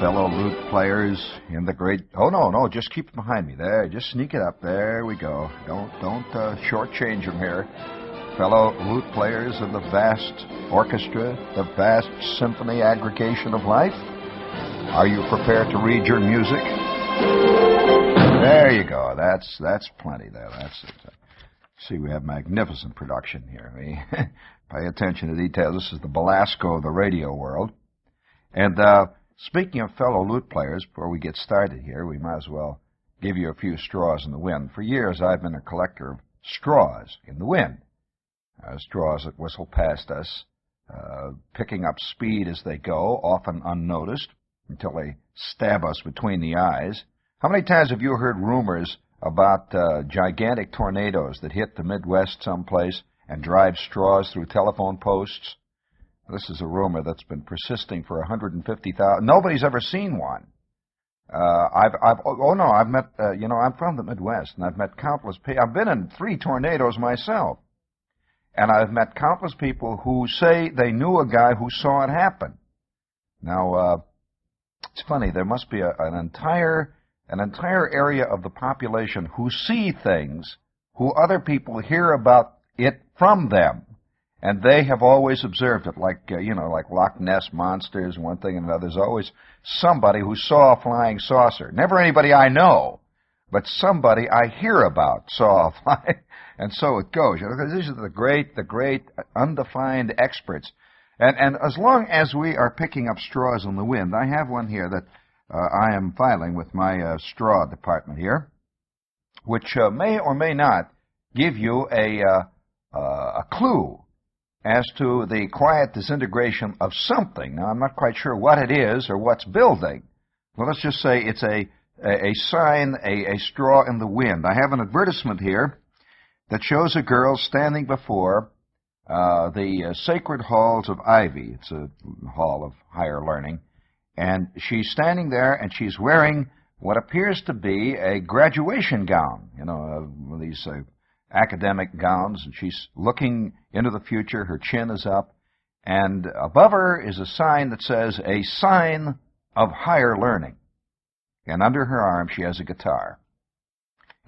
Fellow lute players in the great... Oh, no, just keep it behind me. There, just sneak it up. There we go. Don't shortchange them here. Fellow lute players in the vast orchestra, the vast symphony aggregation of life. Are you prepared to read your music? There you go. That's plenty there. That's it. See, we have magnificent production here. We pay attention to detail. This is the Belasco of the radio world. And speaking of fellow lute players, before we get started here, we might as well give you a few straws in the wind. For years, I've been a collector of straws in the wind. Straws that whistle past us, picking up speed as they go, often unnoticed, until they stab us between the eyes. How many times have you heard rumors about gigantic tornadoes that hit the Midwest someplace and drive straws through telephone posts? This is a rumor that's been persisting for 150,000. Nobody's ever seen one. I've met, I'm from the Midwest, and I've met countless people. I've been in 3 tornadoes myself, and I've met countless people who say they knew a guy who saw it happen. Now, it's funny, there must be an entire area of the population who see things, who other people hear about it from them. And they have always observed it, like Loch Ness monsters and one thing and another. There's always somebody who saw a flying saucer. Never anybody I know, but somebody I hear about saw a flying, and so it goes. These are the great undefined experts. And as long as we are picking up straws in the wind, I have one here that I am filing with my straw department here, which may or may not give you a clue as to the quiet disintegration of something. Now, I'm not quite sure what it is or what's building. Well, let's just say it's a sign, a straw in the wind. I have an advertisement here that shows a girl standing before the sacred halls of Ivy. It's a hall of higher learning. And she's standing there, and she's wearing what appears to be a graduation gown, one of these academic gowns, and she's looking into the future. Her chin is up, and above her is a sign that says, "A sign of higher learning." And under her arm, she has a guitar.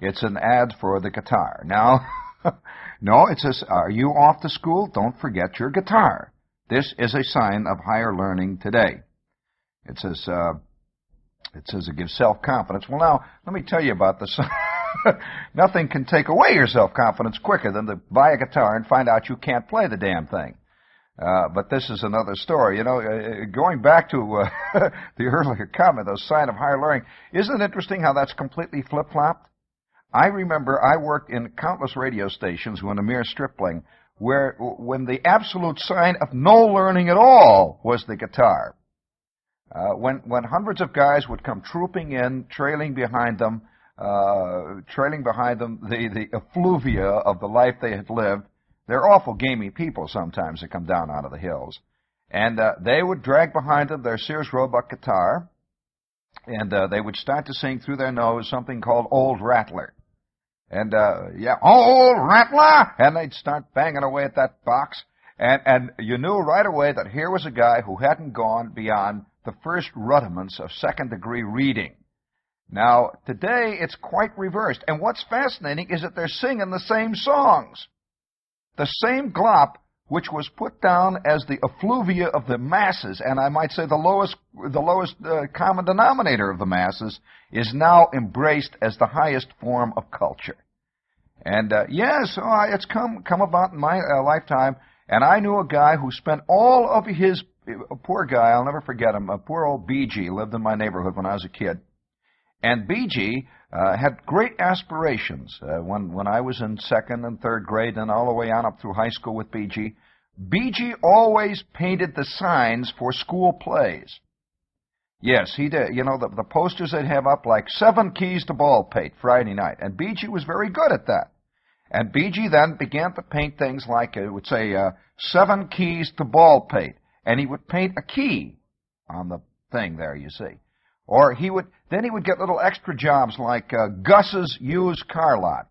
It's an ad for the guitar. Now, no, it says, "Are you off to school? Don't forget your guitar. This is a sign of higher learning today." It says it gives self-confidence. Well, now, let me tell you about the sign. Nothing can take away your self-confidence quicker than to buy a guitar and find out you can't play the damn thing. But this is another story. Going back to the earlier comment, the sign of higher learning, isn't it interesting how that's completely flip-flopped? I remember I worked in countless radio stations when a mere stripling, when the absolute sign of no learning at all was the guitar. When hundreds of guys would come trooping in, trailing behind them the effluvia of the life they had lived. They're awful gamey people sometimes that come down out of the hills. And they would drag behind them their Sears Roebuck guitar, and they would start to sing through their nose something called Old Rattler. And, Old Rattler! And they'd start banging away at that box. And you knew right away that here was a guy who hadn't gone beyond the first rudiments of second-degree reading. Now, today, it's quite reversed. And what's fascinating is that they're singing the same songs. The same glop, which was put down as the effluvia of the masses, and I might say the lowest common denominator of the masses, is now embraced as the highest form of culture. And, it's come about in my lifetime, and I knew a guy who spent all of his, a poor guy, I'll never forget him, a poor old BG, lived in my neighborhood when I was a kid. And BG had great aspirations. When I was in second and third grade and all the way on up through high school with BG, BG always painted the signs for school plays. Yes, he did. The posters they'd have up like 7 keys to Baldpate Friday night. And BG was very good at that. And BG then began to paint things like, it would say, 7 keys to Baldpate. And he would paint a key on the thing there, you see. Or he would get little extra jobs like Gus's used car lot.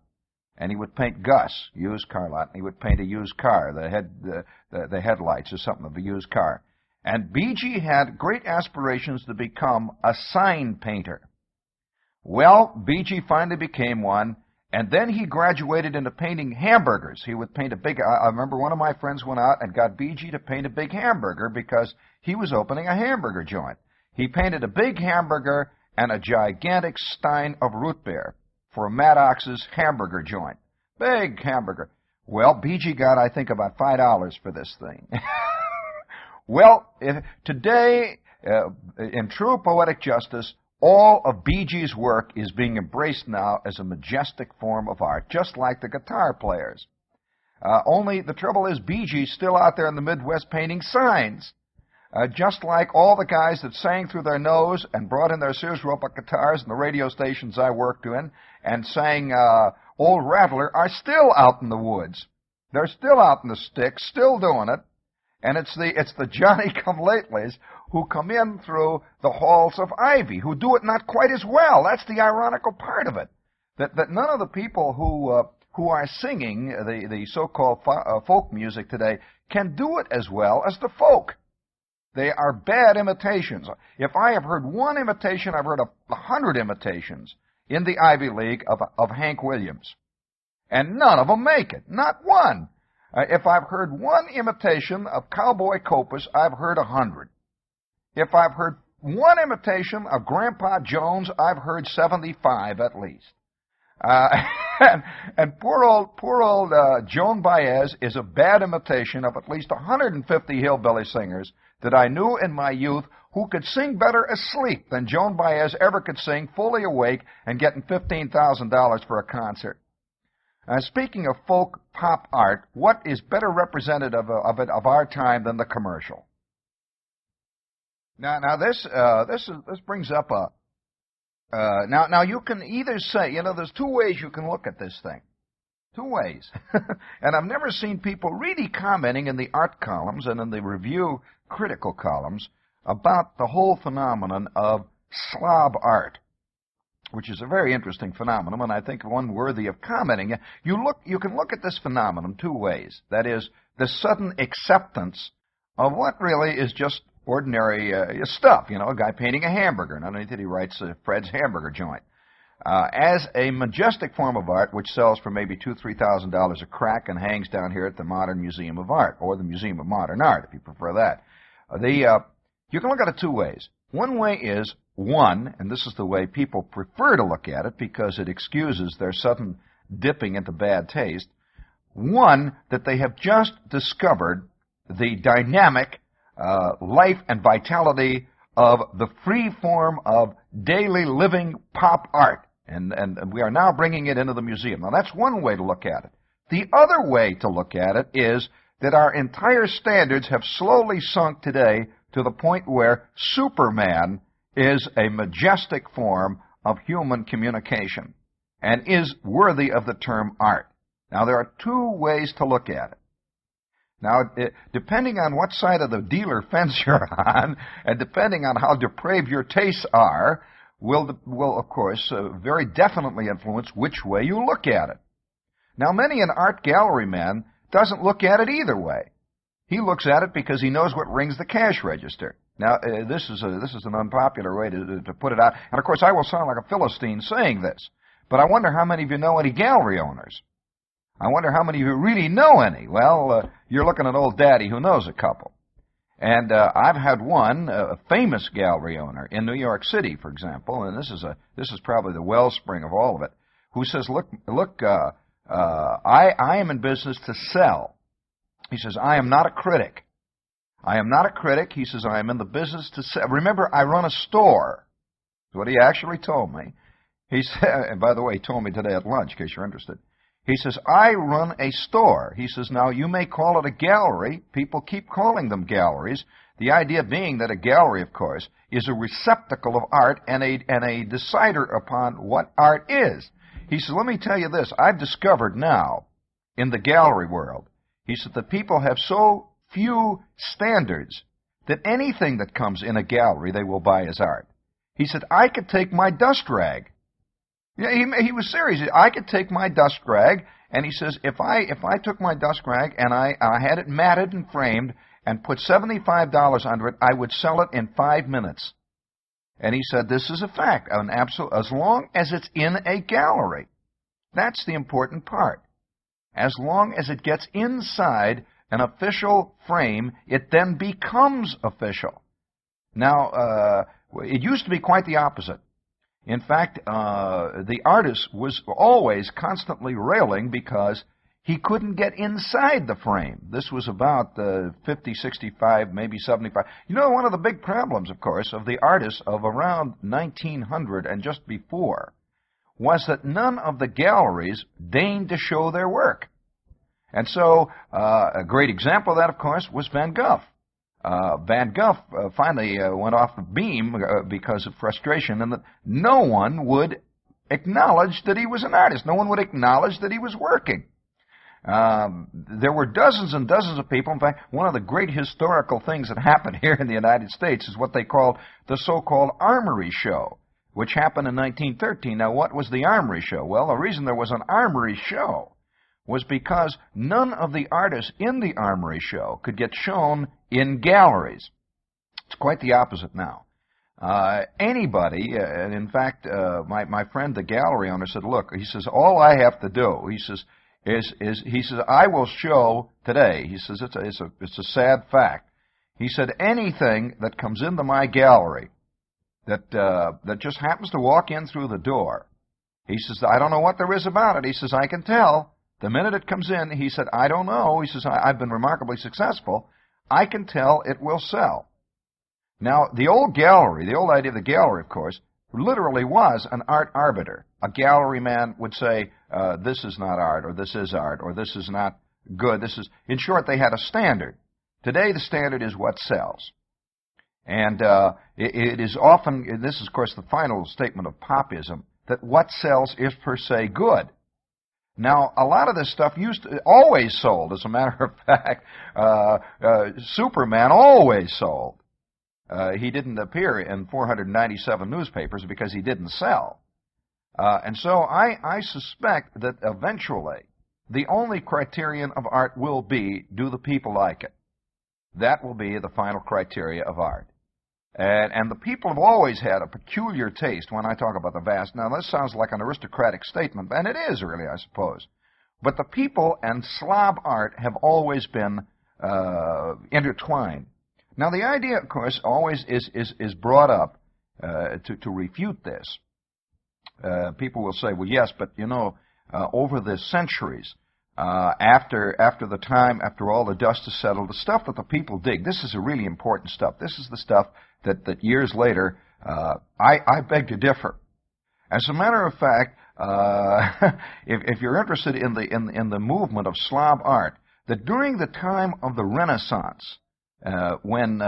And he would paint Gus, used car lot, and he would paint a used car, the headlights or something of a used car. And B.G. had great aspirations to become a sign painter. Well, B.G. finally became one, and then he graduated into painting hamburgers. He would paint a big... I remember one of my friends went out and got B.G. to paint a big hamburger because he was opening a hamburger joint. He painted a big hamburger and a gigantic stein of root beer for Maddox's hamburger joint. Big hamburger. Well, B.G. got, I think, about $5 for this thing. Well, today, in true poetic justice, all of B.G.'s work is being embraced now as a majestic form of art, just like the guitar players. Only the trouble is B.G.'s still out there in the Midwest painting signs. Just like all the guys that sang through their nose and brought in their Sears Roebuck guitars in the radio stations I worked in and sang Old Rattler are still out in the woods. They're still out in the sticks, still doing it. And it's the Johnny-come-latelys who come in through the halls of ivy, who do it not quite as well. That's the ironical part of it. That none of the people who are singing the so-called folk music today can do it as well as the folk. They are bad imitations. If I have heard one imitation, I've heard 100 imitations in the Ivy League of Hank Williams. And none of them make it. Not one. If I've heard one imitation of Cowboy Copas, I've heard 100. If I've heard one imitation of Grandpa Jones, I've heard 75 at least. And poor old Joan Baez is a bad imitation of at least 150 hillbilly singers that I knew in my youth who could sing better asleep than Joan Baez ever could sing fully awake and getting $15,000 for a concert. Speaking of folk pop art, what is better representative of our time than the commercial? Now this brings up now you can either say, there's two ways you can look at this thing. Two ways. And I've never seen people really commenting in the art columns and in the review critical columns about the whole phenomenon of slob art, which is a very interesting phenomenon, and I think one worthy of commenting. You can look at this phenomenon two ways. That is, the sudden acceptance of what really is just ordinary stuff. A guy painting a hamburger, and underneath it he writes Fred's Hamburger Joint. As a majestic form of art, which sells for maybe $2,000-$3,000 a crack and hangs down here at the Modern Museum of Art, or the Museum of Modern Art, if you prefer that. You can look at it two ways. One way is, and this is the way people prefer to look at it because it excuses their sudden dipping into bad taste, that they have just discovered the dynamic life and vitality of the free form of daily living pop art. And we are now bringing it into the museum. Now, that's one way to look at it. The other way to look at it is that our entire standards have slowly sunk today to the point where Superman is a majestic form of human communication and is worthy of the term art. Now, there are two ways to look at it. Now, depending on what side of the dealer fence you're on, and depending on how depraved your tastes are, will of course, very definitely influence which way you look at it. Now, many an art gallery man doesn't look at it either way. He looks at it because he knows what rings the cash register. Now, this is an unpopular way to put it out. And, of course, I will sound like a Philistine saying this, but I wonder how many of you know any gallery owners. I wonder how many of you really know any. Well, you're looking at old Daddy who knows a couple. And I've had one, a famous gallery owner in New York City, for example, and this is probably the wellspring of all of it, who says, look, I am in business to sell. He says, I am not a critic. I am not a critic. He says, I am in the business to sell. Remember, I run a store. That's what he actually told me. He said, and by the way, he told me today at lunch, in case you're interested. He says, I run a store. He says, now, you may call it a gallery. People keep calling them galleries. The idea being that a gallery, of course, is a receptacle of art and a decider upon what art is. He says, let me tell you this. I've discovered now in the gallery world, he said, that people have so few standards that anything that comes in a gallery they will buy as art. He said, I could take my dust rag. Yeah, he was serious. I could take my dust rag, and he says, if I took my dust rag and I had it matted and framed, and put $75 under it, I would sell it in 5 minutes. And he said, this is a fact, as long as it's in a gallery. That's the important part. As long as it gets inside an official frame, it then becomes official. Now, it used to be quite the opposite. In fact, the artist was always constantly railing because he couldn't get inside the frame. This was about 50, 65, maybe 75. You know, one of the big problems, of course, of the artists of around 1900 and just before was that none of the galleries deigned to show their work. And so a great example of that, of course, was Van Gogh. Van Gogh finally went off the beam because of frustration, and that no one would acknowledge that he was an artist. No one would acknowledge that he was working. There were dozens and dozens of people. In fact, one of the great historical things that happened here in the United States is what they called the so-called Armory Show, which happened in 1913. Now, what was the Armory Show? Well, the reason there was an Armory Show was because none of the artists in the Armory Show could get shown in galleries. It's quite the opposite now. Anybody, and in fact, my friend, the gallery owner, said, look, he says, all I have to do, he says, he says, I will show today, he says, it's a sad fact. He said, anything that comes into my gallery that just happens to walk in through the door, he says, I don't know what there is about it. He says, I can tell. The minute it comes in, he said, I don't know. He says, I've been remarkably successful. I can tell it will sell. Now, the old gallery, the old idea of the gallery, of course, literally was an art arbiter. A gallery man would say, this is not art, or this is art, or this is not good. This is, in short, they had a standard. Today, the standard is what sells. And it is often, and this is, of course, the final statement of popism, that what sells is per se good. Now, a lot of this stuff always sold, as a matter of fact. Superman always sold. He didn't appear in 497 newspapers because he didn't sell. And so I suspect that eventually the only criterion of art will be, do the people like it? That will be the final criteria of art. And the people have always had a peculiar taste when I talk about the vast. Now, this sounds like an aristocratic statement, and it is really, I suppose. But the people and Slob art have always been intertwined. Now, the idea, of course, always is brought up to refute this. People will say, well, yes, but, you know, over the centuries, after all the dust has settled, the stuff that the people dig, this is a really important stuff. This is the stuff that years later, I beg to differ. As a matter of fact, if you're interested in the movement of Slob art, that during the time of the Renaissance, when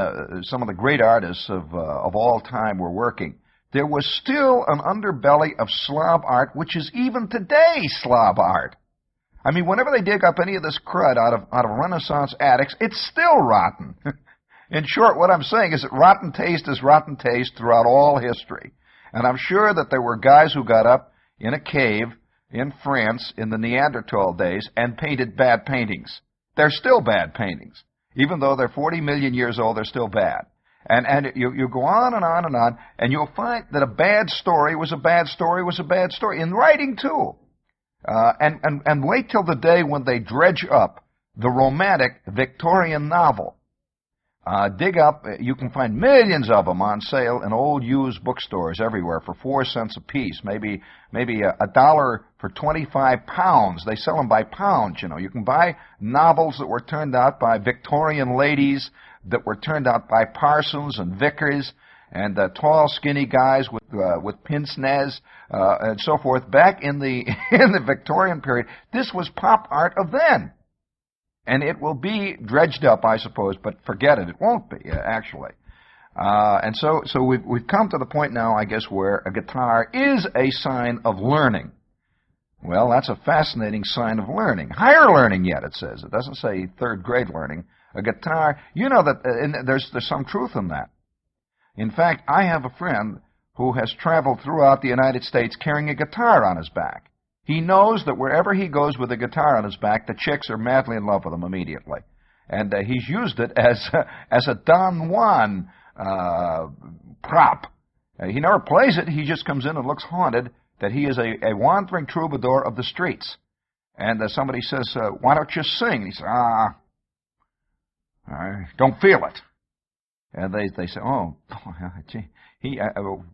some of the great artists of all time were working, there was still an underbelly of Slob art, which is even today Slob art. I mean, whenever they dig up any of this crud out of Renaissance attics, it's still rotten. In short, what I'm saying is that rotten taste is rotten taste throughout all history. And I'm sure that there were guys who got up in a cave in France in the Neanderthal days and painted bad paintings. They're still bad paintings. Even though they're 40 million years old, they're still bad. And you go on and on and on, and you'll find that a bad story was a bad story was a bad story. In writing, too. And wait till the day when they dredge up the romantic Victorian novel. Dig up, you can find millions of them on sale in old used bookstores everywhere for 4 cents a piece, maybe $1 for 25 pounds. They sell them by pounds, you know. You can buy novels that were turned out by Victorian ladies, that were turned out by parsons and vicars, and tall, skinny guys with pince-nez and so forth. Back in the in the Victorian period, this was pop art of then. And it will be dredged up, I suppose, but forget it. It won't be, actually. And so we've come to the point now, I guess, where a guitar is a sign of learning. Well, that's a fascinating sign of learning. Higher learning yet, it says. It doesn't say third grade learning. A guitar, you know that there's some truth in that. In fact, I have a friend who has traveled throughout the United States carrying a guitar on his back. He knows that wherever he goes with a guitar on his back, the chicks are madly in love with him immediately. And he's used it as a Don Juan prop. He never plays it. He just comes in and looks haunted, that he is a wandering troubadour of the streets. And somebody says, why don't you sing? He says, I don't feel it. And they say, oh, gee,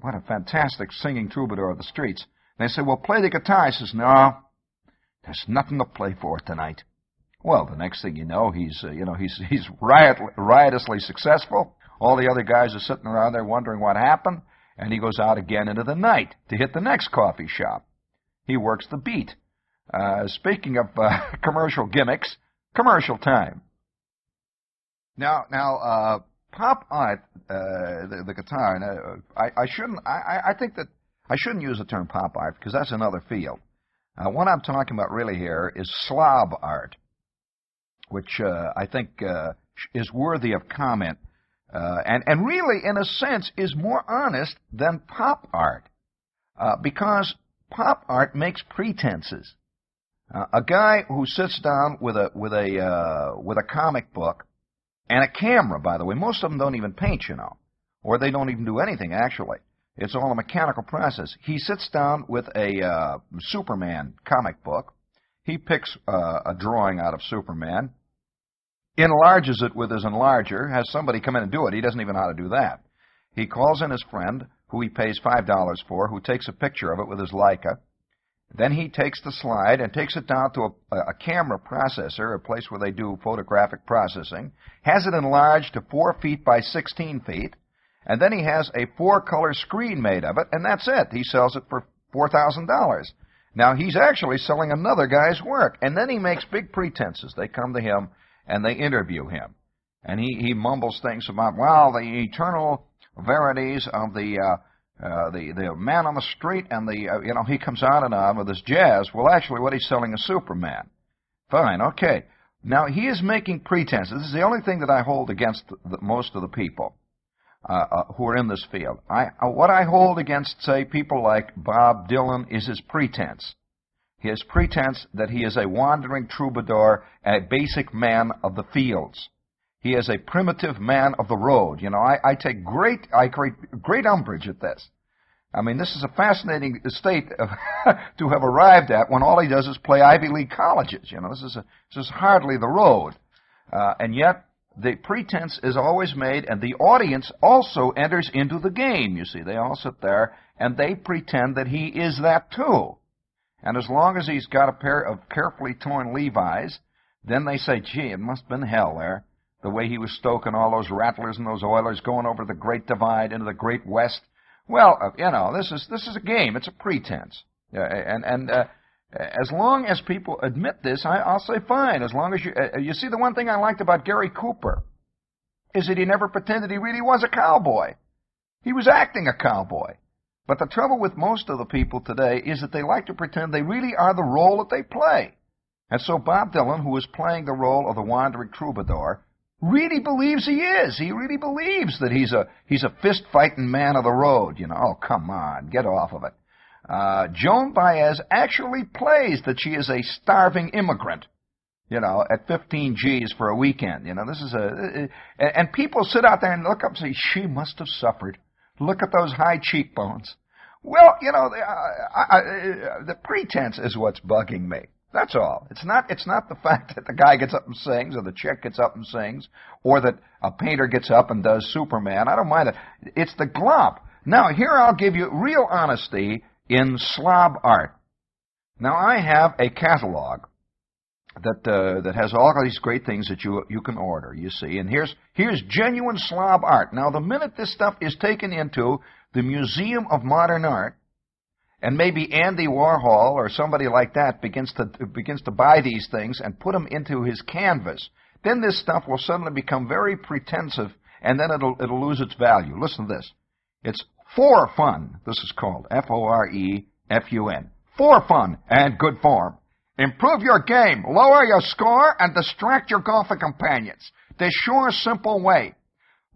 what a fantastic singing troubadour of the streets. And they say, well, play the guitar. He says, no, there's nothing to play for tonight. Well, the next thing you know, he's riotously successful. All the other guys are sitting around there wondering what happened, and he goes out again into the night to hit the next coffee shop. He works the beat. Speaking of commercial gimmicks, commercial time. Now, pop art, the guitar. I think that I shouldn't use the term pop art because that's another field. What I'm talking about really here is slob art, which I think is worthy of comment, and really, in a sense, is more honest than pop art, because pop art makes pretenses. A guy who sits down with a comic book and a camera, by the way, most of them don't even paint, you know, or they don't even do anything actually. It's all a mechanical process. He sits down with a Superman comic book. He picks a drawing out of Superman, enlarges it with his enlarger, has somebody come in and do it. He doesn't even know how to do that. He calls in his friend, who he pays $5 for, who takes a picture of it with his Leica. Then he takes the slide and takes it down to a camera processor, a place where they do photographic processing, has it enlarged to 4 feet by 16 feet, and then he has a 4-color screen made of it, and that's it. He sells it for $4,000. Now, he's actually selling another guy's work, and then he makes big pretenses. They come to him, and they interview him. And he mumbles things about, well, the eternal verities of the man on the street, and he comes on and on with his jazz. Well, actually, what he's selling is Superman. Fine, okay. Now, he is making pretenses. This is the only thing that I hold against most of the people who are in this field. What I hold against, say, people like Bob Dylan is his pretense. His pretense that he is a wandering troubadour, a basic man of the fields. He is a primitive man of the road. You know, I take great umbrage at this. I mean, this is a fascinating state to have arrived at when all he does is play Ivy League colleges. You know, this is hardly the road. And yet, the pretense is always made, and the audience also enters into the game, you see. They all sit there, and they pretend that he is that too. And as long as he's got a pair of carefully torn Levi's, then they say, gee, it must have been hell there, the way he was stoking all those Rattlers and those Oilers going over the Great Divide into the Great West. Well, this is a game. It's a pretense. And as long as people admit this, I'll say fine. As long as you see, the one thing I liked about Gary Cooper is that he never pretended he really was a cowboy. He was acting a cowboy. But the trouble with most of the people today is that they like to pretend they really are the role that they play. And so Bob Dylan, who is playing the role of the wandering troubadour, really believes he is. He really believes that he's a fist-fighting man of the road. You know, oh, come on, get off of it. Joan Baez actually plays that she is a starving immigrant, you know, at 15 G's for a weekend. You know, this is and people sit out there and look up and say, she must have suffered. Look at those high cheekbones. Well, you know, the pretense is what's bugging me. That's all. It's not the fact that the guy gets up and sings, or the chick gets up and sings, or that a painter gets up and does Superman. I don't mind it. It's the glop. Now, here I'll give you real honesty in slob art. Now, I have a catalog that has all of these great things that you can order, you see. And here's genuine slob art. Now, the minute this stuff is taken into the Museum of Modern Art, and maybe Andy Warhol or somebody like that begins to buy these things and put them into his canvas, then this stuff will suddenly become very pretensive, and then it'll lose its value. Listen to this. It's for fun. This is called F-O-R-E-F-U-N. For fun and good form. Improve your game, lower your score, and distract your golfing companions. The sure, simple way.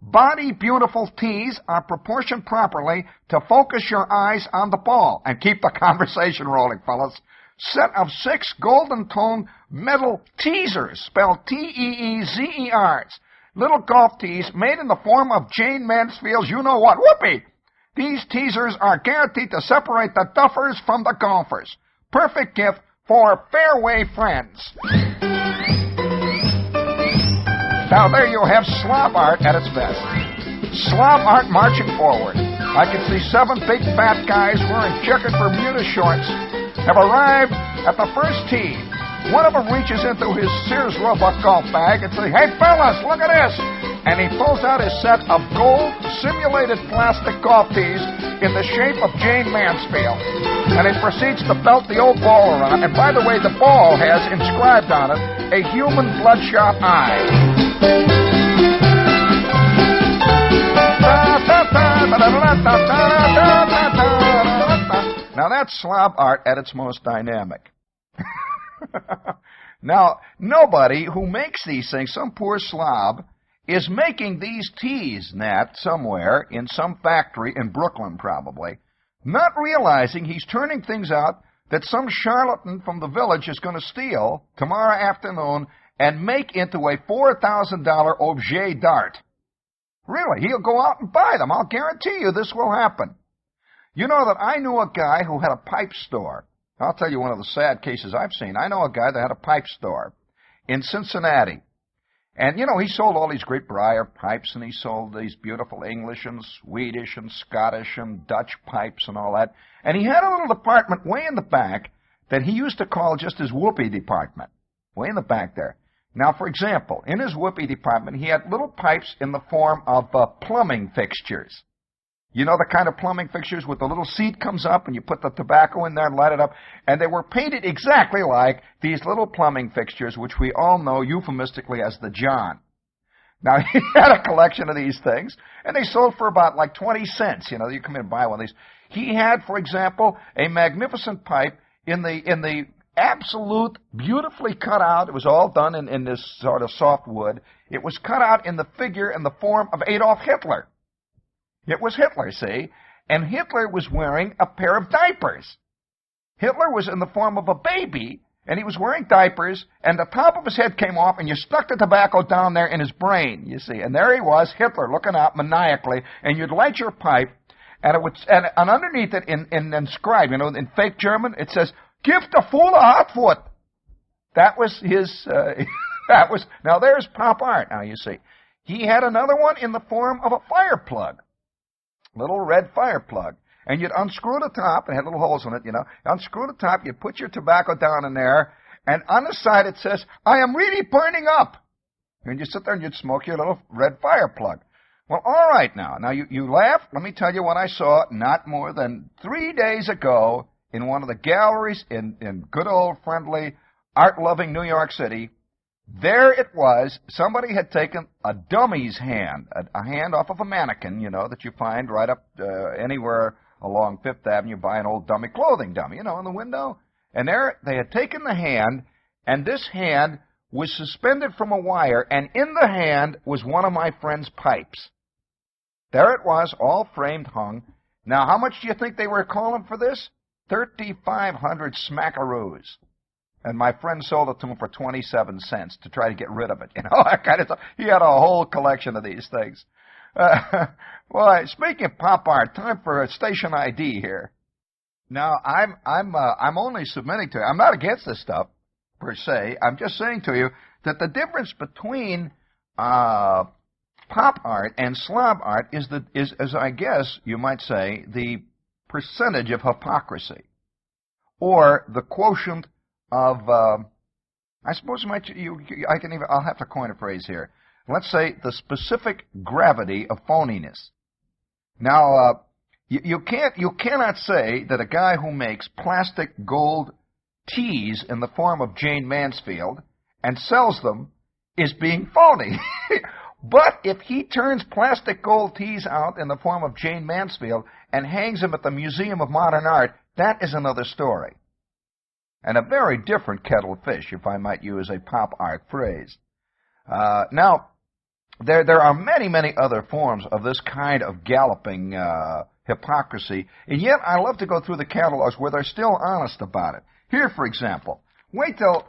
Body beautiful tees are proportioned properly to focus your eyes on the ball and keep the conversation rolling, fellas. set of 6 golden-toned metal teasers, spelled T-E-E-Z-E-Rs. Little golf tees made in the form of Jane Mansfield's you-know-what. Whoopee! These teasers are guaranteed to separate the duffers from the golfers. Perfect gift for fairway friends. Now there you have slob art at its best. Slob art marching forward. I can see 7 big fat guys wearing checkered Bermuda shorts have arrived at the first tee. One of them reaches into his Sears Roebuck golf bag and says, "Hey fellas, look at this!" And he pulls out his set of gold simulated plastic golf tees in the shape of Jane Mansfield. And he proceeds to belt the old ball around. And by the way, the ball has inscribed on it a human bloodshot eye. Now that's slob art at its most dynamic. Now, nobody who makes these things, some poor slob, is making these tees, Nat, somewhere in some factory in Brooklyn probably, not realizing he's turning things out that some charlatan from the village is going to steal tomorrow afternoon and make into a $4,000 objet d'art. Really, he'll go out and buy them. I'll guarantee you this will happen. You know that I knew a guy who had a pipe store. I'll tell you one of the sad cases I've seen. I know a guy that had a pipe store in Cincinnati. And, you know, he sold all these great briar pipes, and he sold these beautiful English and Swedish and Scottish and Dutch pipes and all that. And he had a little department way in the back that he used to call just his whoopee department, way in the back there. Now, for example, in his whoopee department, he had little pipes in the form of plumbing fixtures. You know the kind of plumbing fixtures with the little seat comes up and you put the tobacco in there and light it up? And they were painted exactly like these little plumbing fixtures, which we all know euphemistically as the John. Now, he had a collection of these things, and they sold for about like 20 cents. You know, you come in and buy one of these. He had, for example, a magnificent pipe in the absolute beautifully cut out. It was all done in this sort of soft wood. It was cut out in the figure and the form of Adolf Hitler. It was Hitler, see? And Hitler was wearing a pair of diapers. Hitler was in the form of a baby, and he was wearing diapers, and the top of his head came off, and you stuck the tobacco down there in his brain, you see. And there he was, Hitler, looking out maniacally, and you'd light your pipe, and it would, and underneath it, in inscribed, you know, in fake German, it says, "Give the fool a hot foot." That was his, now there's pop art, now you see. He had another one in the form of a fire plug. Little red fire plug. And you'd unscrew the top, it had little holes in it, you know. Unscrew the top, you'd put your tobacco down in there, and on the side it says, "I am really burning up." And you sit there and you'd smoke your little red fire plug. Well, all right now. Now, you laugh. Let me tell you what I saw not more than 3 days ago in one of the galleries in good old friendly, art-loving New York City. There it was. Somebody had taken a dummy's hand, a hand off of a mannequin, you know, that you find right up anywhere along Fifth Avenue. You buy an old dummy clothing dummy, you know, in the window. And there they had taken the hand, and this hand was suspended from a wire, and in the hand was one of my friend's pipes. There it was, all framed, hung. Now, how much do you think they were calling for this? 3,500 smackaroos. And my friend sold it to him for 27 cents to try to get rid of it. You know, that kind of stuff. He had a whole collection of these things. Well, speaking of pop art, time for a station ID here. Now, I'm only submitting to you. I'm not against this stuff per se. I'm just saying to you that the difference between pop art and slob art is as I guess you might say, the percentage of hypocrisy, or the quotient of, I suppose I'll have to coin a phrase here. Let's say the specific gravity of phoniness. Now, you cannot say that a guy who makes plastic gold tees in the form of Jane Mansfield and sells them is being phony. But if he turns plastic gold tees out in the form of Jane Mansfield and hangs them at the Museum of Modern Art, that is another story. And a very different kettle of fish, if I might use a pop art phrase. Now, there are many, many other forms of this kind of galloping hypocrisy, and yet I love to go through the catalogs where they're still honest about it. Here, for example, wait till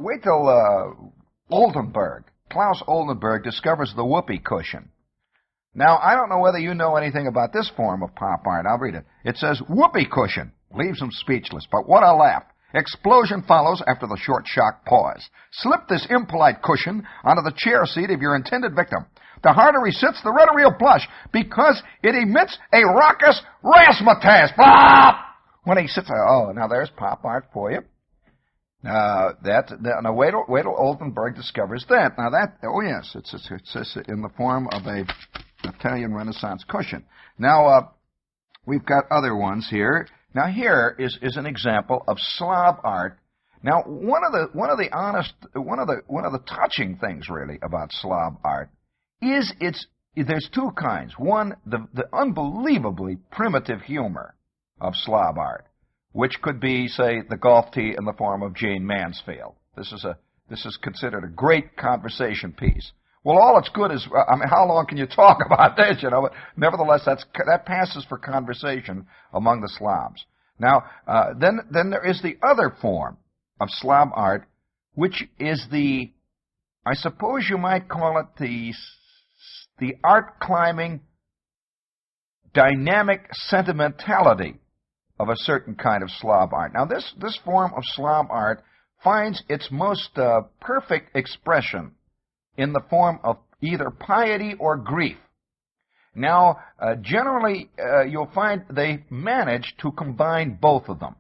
Oldenburg, Klaus Oldenburg, discovers the whoopee cushion. Now, I don't know whether you know anything about this form of pop art. I'll read it. It says, whoopee cushion. Leaves him speechless, but what a laugh. Explosion follows after the short shock pause. Slip this impolite cushion onto the chair seat of your intended victim. The harder he sits, the redder he'll blush, because it emits a raucous razzmatazz. Blah! When he sits, oh, now there's pop art for you. Now wait till Oldenburg discovers that. Now that, oh yes, it's in the form of a Italian Renaissance cushion. Now we've got other ones here. Now here is an example of Slob art. Now one of the touching things really about Slob art is there's two kinds. One, the unbelievably primitive humor of Slob art, which could be, say, the golf tee in the form of Jane Mansfield. This is considered a great conversation piece. Well, all it's good is, how long can you talk about this, But nevertheless, that passes for conversation among the Slobs. Now, then there is the other form of Slob art, which is I suppose you might call it the art climbing dynamic sentimentality of a certain kind of Slob art. Now, this form of Slob art finds its most perfect expression in the form of either piety or grief. Now, generally, you'll find they manage to combine both of them.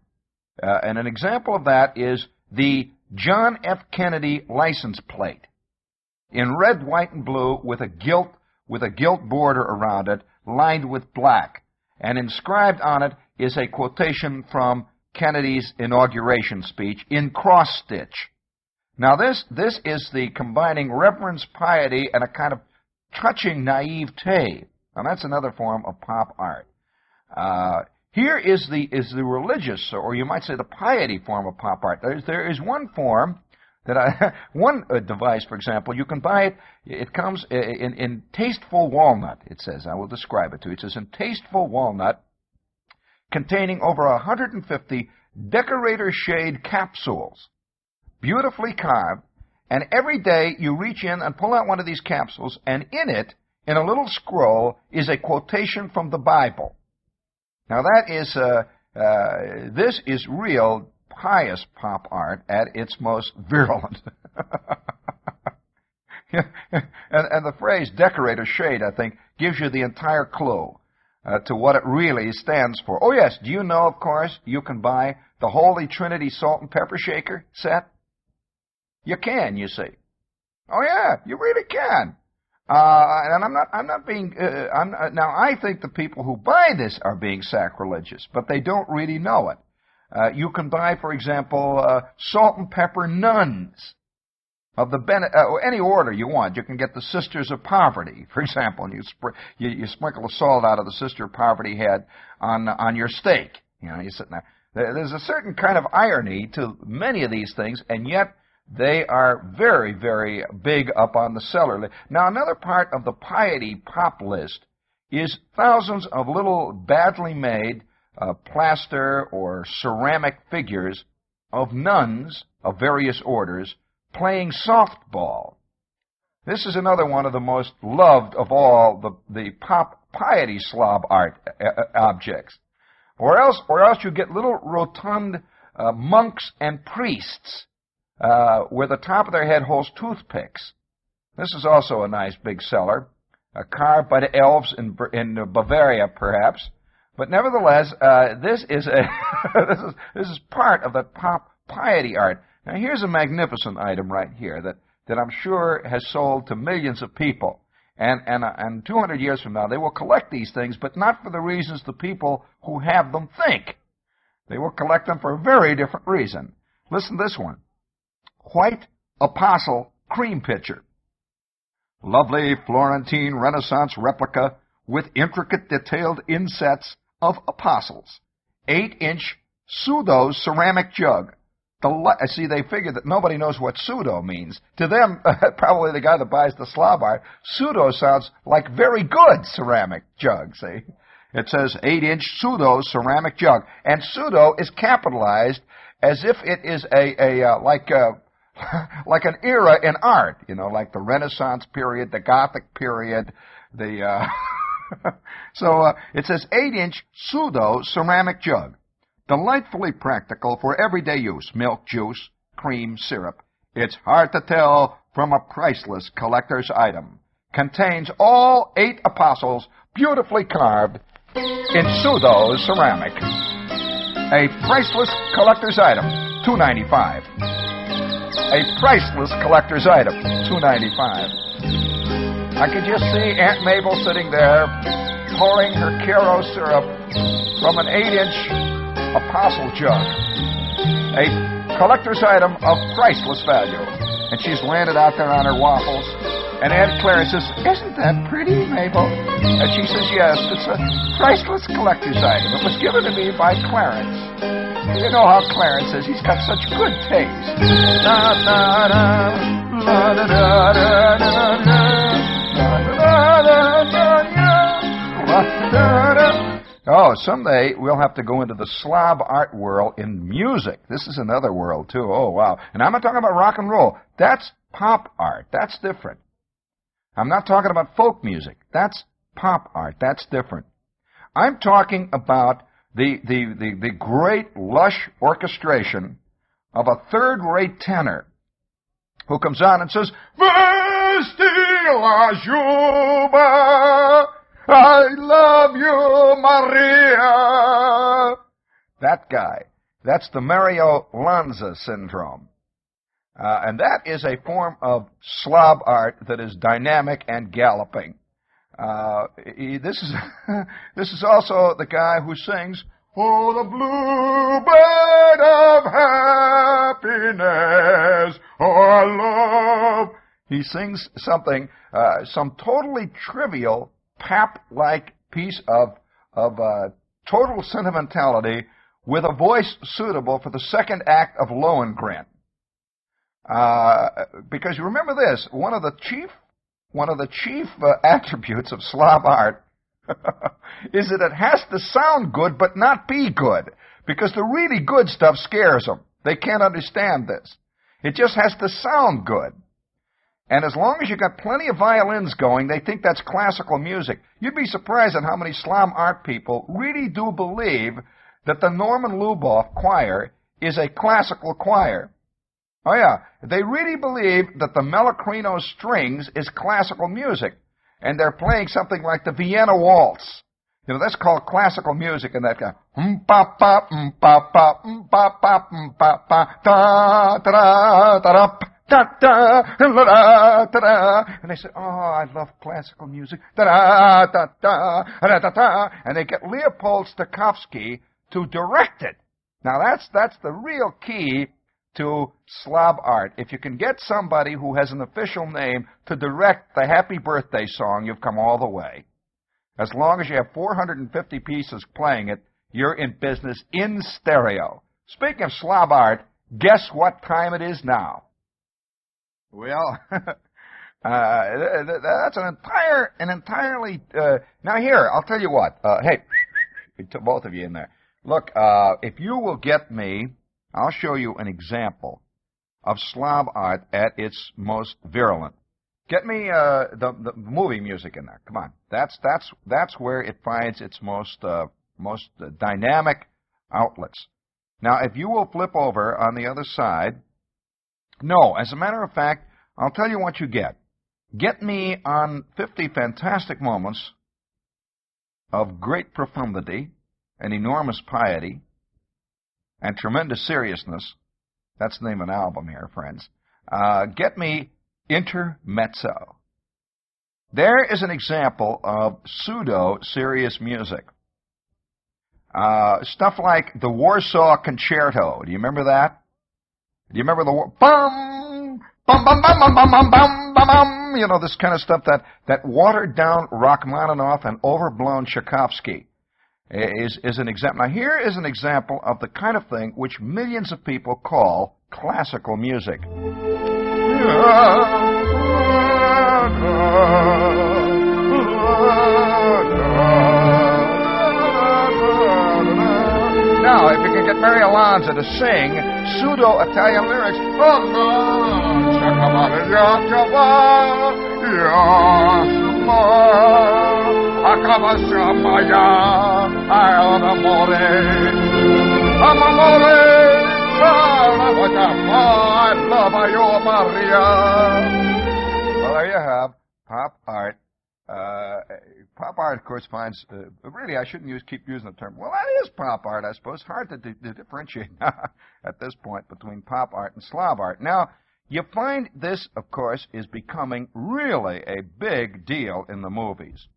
And an example of that is the John F. Kennedy license plate in red, white, and blue with a gilt border around it, lined with black. And inscribed on it is a quotation from Kennedy's inauguration speech in cross-stitch. Now, this is the combining reverence, piety, and a kind of touching naivete. And that's another form of pop art. Here is the religious, or you might say the piety form of pop art. There is one form one device, for example, you can buy it. It comes in tasteful walnut. It says, I will describe it to you. It says in tasteful walnut, containing over 150 decorator shade capsules, beautifully carved. And every day you reach in and pull out one of these capsules, and in it, in a little scroll, is a quotation from the Bible. Now that is, this is real pious pop art at its most virulent. and the phrase decorator shade, I think, gives you the entire clue to what it really stands for. Oh yes, do you know, of course, you can buy the Holy Trinity salt and pepper shaker set? You can, you see. Oh yeah, you really can. And I'm not being, now I think the people who buy this are being sacrilegious, but they don't really know it. You can buy, for example, salt and pepper nuns of any order you want. You can get the Sisters of Poverty, for example, and you sprinkle the salt out of the Sister of Poverty head on your steak. You're sitting there. There's a certain kind of irony to many of these things, and yet they are very, very big up on the cellar list. Now, another part of the piety pop list is thousands of little badly made plaster or ceramic figures of nuns of various orders playing softball. This is another one of the most loved of all the pop piety slob art objects. Or else you get little rotund monks and priests where the top of their head holds toothpicks. This is also a nice big seller, carved by the elves in Bavaria, perhaps. But nevertheless, this is part of the pop piety art. Now, here's a magnificent item right here that I'm sure has sold to millions of people. And 200 years from now, they will collect these things, but not for the reasons the people who have them think. They will collect them for a very different reason. Listen to this one. White Apostle Cream Pitcher. Lovely Florentine Renaissance replica with intricate detailed insets of apostles. 8-inch pseudo ceramic jug. See, they figure that nobody knows what pseudo means. To them, probably the guy that buys the slob art, pseudo sounds like very good ceramic jug, see? It says 8-inch pseudo ceramic jug, and pseudo is capitalized as if it is like an era in art, like the Renaissance period, the Gothic period, the so it says 8-inch pseudo ceramic jug, delightfully practical for everyday use, milk, juice, cream, syrup. It's hard to tell from a priceless collector's item. Contains all 8 apostles beautifully carved in pseudo ceramic. A priceless collector's item, $2.95. A priceless collector's item, $2.95. I could just see Aunt Mabel sitting there pouring her Caro syrup from an 8-inch apostle jug. A collector's item of priceless value. And she's landed out there on her waffles. And Aunt Clara says, "Isn't that pretty, Mabel?" And she says, "Yes, it's a priceless collector's item. It was given to me by Clarence. You know how Clarence is. He's got such good taste." Oh, someday we'll have to go into the slob art world in music. This is another world, too. Oh, wow. And I'm not talking about rock and roll. That's pop art. That's different. I'm not talking about folk music. That's pop art. That's different. I'm talking about the great, lush orchestration of a third-rate tenor who comes on and says, "Vesti la juba, I love you, Maria." That guy. That's the Mario Lanza syndrome. And that is a form of slob art that is dynamic and galloping. This is also the guy who sings, "Oh, the bluebird of happiness, oh, I love." He sings something, some totally trivial, pap-like piece of total sentimentality with a voice suitable for the second act of Lohengrin. Because you remember this, one of the chief attributes of slob art is that it has to sound good but not be good, because the really good stuff scares them. They can't understand this. It just has to sound good. And as long as you got plenty of violins going, they think that's classical music. You'd be surprised at how many slob art people really do believe that the Norman Luboff choir is a classical choir. Oh, yeah. They really believe that the Melocrino strings is classical music, and they're playing something like the Vienna Waltz. That's called classical music, and that guy, and they say, "Oh, I love classical music." And they get Leopold Stokowski to direct it. Now, that's the real key to slob art. If you can get somebody who has an official name to direct the Happy Birthday song, you've come all the way. As long as you have 450 pieces playing it, you're in business in stereo. Speaking of slob art, guess what time it is now? Well, that's an entirely, now here, I'll tell you what, hey, to both of you in there, look, if you will get me, I'll show you an example of slob art at its most virulent. Get me the movie music in there. Come on, that's where it finds its most dynamic outlets. Now, if you will flip over on the other side, no, as a matter of fact, I'll tell you what you get. Get me on 50 fantastic moments of great profundity and enormous piety and tremendous seriousness. That's the name of an album here, friends. Get me Intermezzo. There is an example of pseudo-serious music. Stuff like the Warsaw Concerto. Do you remember that? Do you remember the bum, bum, bum, bum, bum, bum, bum, bum, bum, bum? You know, this kind of stuff, that watered-down Rachmaninoff and overblown Tchaikovsky. Is an example. Now, here is an example of the kind of thing which millions of people call classical music. Mary Alonzo to sing pseudo-Italian lyrics. Well, there you have pop art. Pop art, of course, finds, really, I shouldn't keep using the term. Well, that is pop art, I suppose. Hard to differentiate at this point between pop art and Slob art. Now, you find this, of course, is becoming really a big deal in the movies.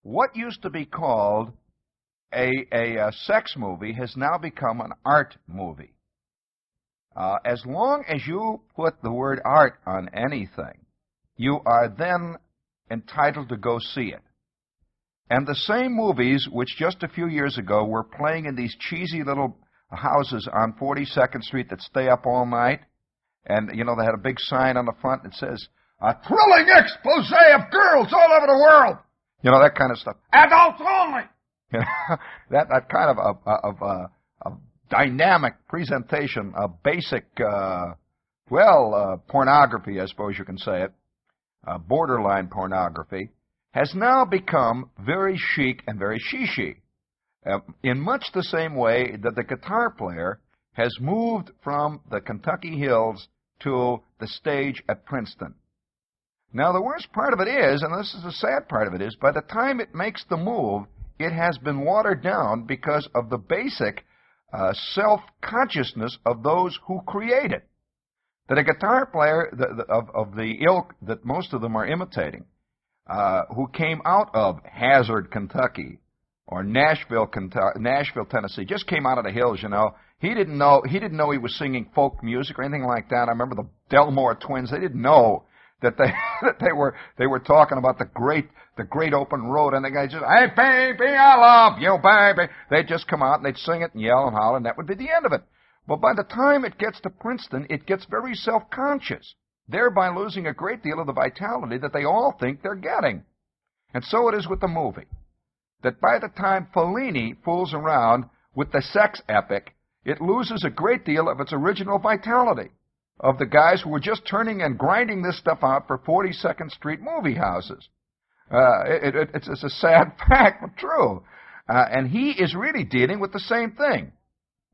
What used to be called a sex movie has now become an art movie. As long as you put the word art on anything, you are then entitled to go see it. And the same movies which just a few years ago were playing in these cheesy little houses on 42nd Street that stay up all night, and, you know, they had a big sign on the front that says, "A thrilling expose of girls all over the world." You know, that kind of stuff. Adults only! You know, that kind of a dynamic presentation of basic, pornography, I suppose you can say it, borderline pornography, has now become very chic and very she-she, in much the same way that the guitar player has moved from the Kentucky Hills to the stage at Princeton. Now, the worst part of it is, and this is the sad part of it is, by the time it makes the move, it has been watered down because of the basic self-consciousness of those who create it. That a guitar player of the ilk that most of them are imitating, who came out of Hazard, Kentucky, or Nashville, Tennessee, just came out of the hills, you know. He didn't know he was singing folk music or anything like that. I remember the Delmore Twins. They didn't know that they were talking about the great open road, and the guy just, "Hey baby, I love you, baby." They'd just come out and they'd sing it and yell and holler, and that would be the end of it. But by the time it gets to Princeton, it gets very self-conscious, thereby losing a great deal of the vitality that they all think they're getting. And so it is with the movie. That by the time Fellini fools around with the sex epic, it loses a great deal of its original vitality, of the guys who were just turning and grinding this stuff out for 42nd Street movie houses. It's a sad fact, but true. And he is really dealing with the same thing.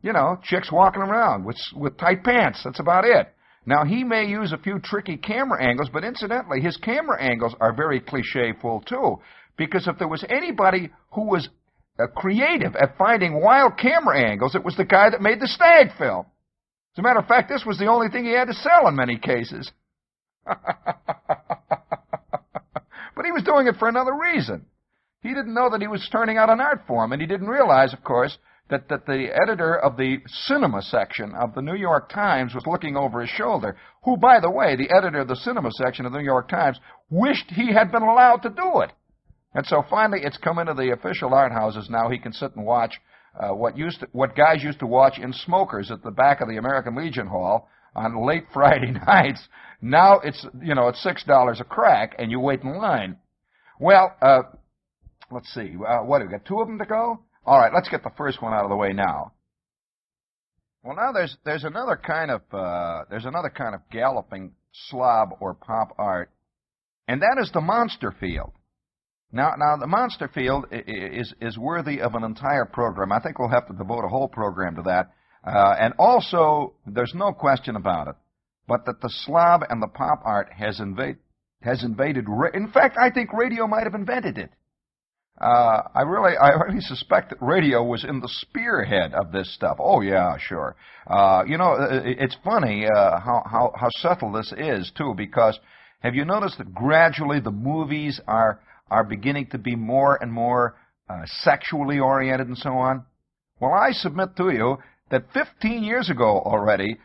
You know, chicks walking around with tight pants. That's about it. Now, he may use a few tricky camera angles, but incidentally, his camera angles are very cliché-full, too. Because if there was anybody who was creative at finding wild camera angles, it was the guy that made the Stag film. As a matter of fact, this was the only thing he had to sell in many cases. But he was doing it for another reason. He didn't know that he was turning out an art form, and he didn't realize, of course, that the editor of the cinema section of the New York Times was looking over his shoulder, who, by the way, the editor of the cinema section of the New York Times wished he had been allowed to do it. And so finally it's come into the official art houses now. He can sit and watch what guys used to watch in smokers at the back of the American Legion Hall on late Friday nights. Now it's $6 a crack, and you wait in line. Well, let's see. What do we got? 2 of them to go? All right, let's get the first one out of the way now. Well, now there's another kind of galloping slob or pop art, and that is the monster field. Now the monster field is worthy of an entire program. I think we'll have to devote a whole program to that. And also, there's no question about it, but that the slob and the pop art has invaded. In fact, I think radio might have invented it. I really suspect that radio was in the spearhead of this stuff. Oh yeah, sure. It's funny how subtle this is too, because have you noticed that gradually the movies are beginning to be more and more sexually oriented and so on? Well, I submit to you that 15 years ago already,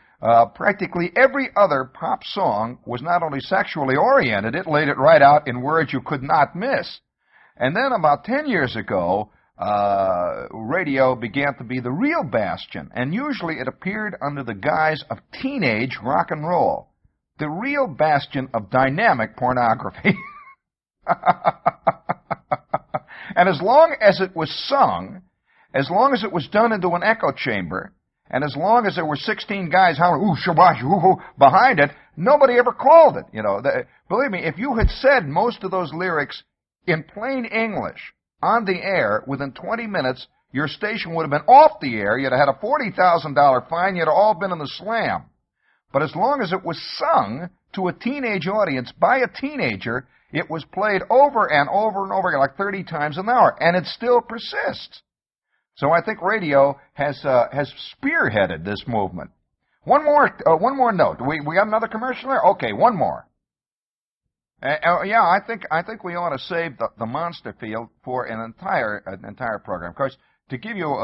practically every other pop song was not only sexually oriented, it laid it right out in words you could not miss. And then about 10 years ago, radio began to be the real bastion, and usually it appeared under the guise of teenage rock and roll, the real bastion of dynamic pornography. And as long as it was sung, as long as it was done into an echo chamber, and as long as there were 16 guys hollering, ooh, shabash, ooh, behind it, nobody ever called it. Believe me, if you had said most of those lyrics in plain English on the air, within 20 minutes, your station would have been off the air. You'd have had a $40,000 fine. You'd have all been in the slam. But as long as it was sung to a teenage audience by a teenager, it was played over and over and over again, like 30 times an hour, and it still persists. So I think radio has spearheaded this movement. One more note. We got another commercial there? Okay, one more. Yeah, I think we ought to save the monster field for an entire program. Of course, to give you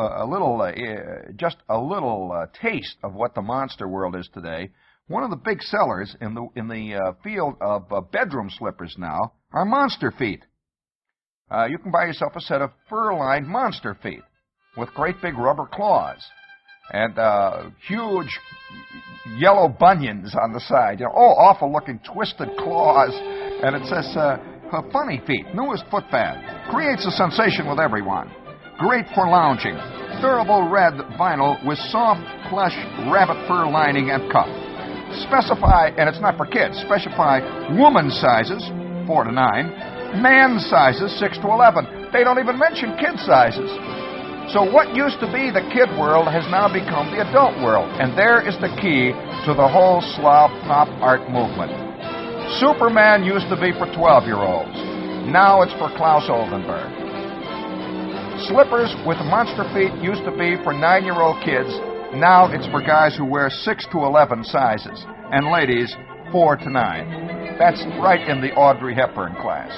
just a little taste of what the monster world is today, one of the big sellers in the field of bedroom slippers now are monster feet. You can buy yourself a set of fur-lined monster feet with great big rubber claws and huge yellow bunions on the side. Awful-looking twisted claws. And it says, funny feet, newest foot fad. Creates a sensation with everyone. Great for lounging. Durable red vinyl with soft, plush rabbit fur lining and cuff. Specify, and it's not for kids, specify woman sizes, 4 to 9, man sizes, 6 to 11. They don't even mention kid sizes. So what used to be the kid world has now become the adult world. And there is the key to the whole slob pop art movement. Superman used to be for 12-year-olds. Now it's for Klaus Oldenburg. Slippers with monster feet used to be for 9-year-old kids. Now it's for guys who wear 6 to 11 sizes. And ladies, 4 to 9. That's right in the Audrey Hepburn class.